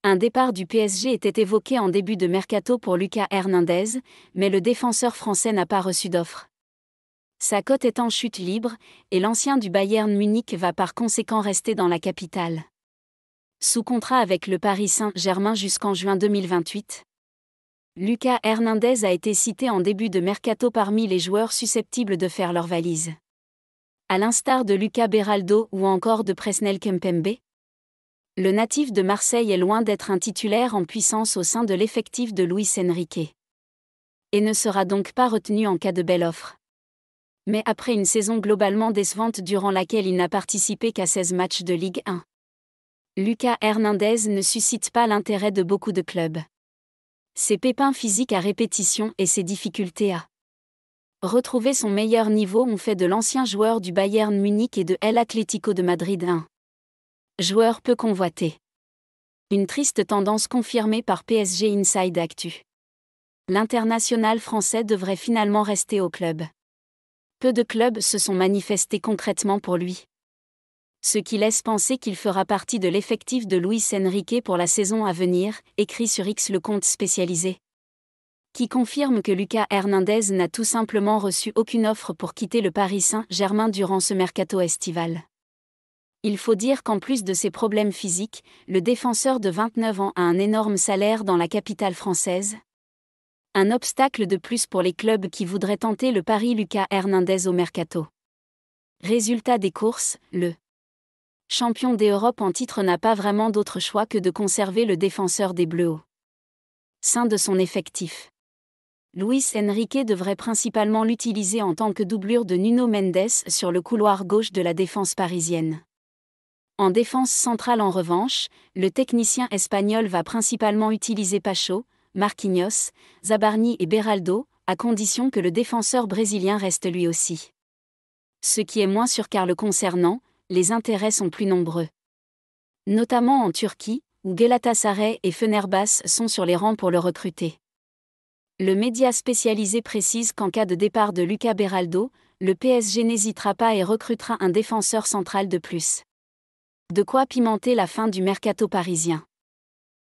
Un départ du PSG était évoqué en début de mercato pour Lucas Hernandez, mais le défenseur français n'a pas reçu d'offre. Sa cote est en chute libre, et l'ancien du Bayern Munich va par conséquent rester dans la capitale. Sous contrat avec le Paris Saint-Germain jusqu'en juin 2028. Lucas Hernandez a été cité en début de mercato parmi les joueurs susceptibles de faire leur valise. À l'instar de Lucas Beraldo ou encore de Presnel Kimpembe. Le natif de Marseille est loin d'être un titulaire en puissance au sein de l'effectif de Luis Enrique. Et ne sera donc pas retenu en cas de belle offre. Mais après une saison globalement décevante durant laquelle il n'a participé qu'à 16 matchs de Ligue 1. Lucas Hernandez ne suscite pas l'intérêt de beaucoup de clubs. Ses pépins physiques à répétition et ses difficultés à retrouver son meilleur niveau ont fait de l'ancien joueur du Bayern Munich et de El Atlético de Madrid un joueur peu convoité. Une triste tendance confirmée par PSG Inside Actu. L'international français devrait finalement rester au club. Peu de clubs se sont manifestés concrètement pour lui. Ce qui laisse penser qu'il fera partie de l'effectif de Luis Enrique pour la saison à venir, écrit sur X le compte spécialisé. Qui confirme que Lucas Hernandez n'a tout simplement reçu aucune offre pour quitter le Paris Saint-Germain durant ce mercato estival. Il faut dire qu'en plus de ses problèmes physiques, le défenseur de 29 ans a un énorme salaire dans la capitale française. Un obstacle de plus pour les clubs qui voudraient tenter le pari Lucas Hernandez au mercato. Résultat des courses, le champion d'Europe en titre n'a pas vraiment d'autre choix que de conserver le défenseur des Bleus au sein de son effectif. Luis Enrique devrait principalement l'utiliser en tant que doublure de Nuno Mendes sur le couloir gauche de la défense parisienne. En défense centrale en revanche, le technicien espagnol va principalement utiliser Pacho, Marquinhos, Zabarni et Beraldo, à condition que le défenseur brésilien reste lui aussi. Ce qui est moins sûr car le concernant, les intérêts sont plus nombreux. Notamment en Turquie, où Galatasaray et Fenerbahçe sont sur les rangs pour le recruter. Le média spécialisé précise qu'en cas de départ de Lucas Beraldo, le PSG n'hésitera pas et recrutera un défenseur central de plus. De quoi pimenter la fin du mercato parisien.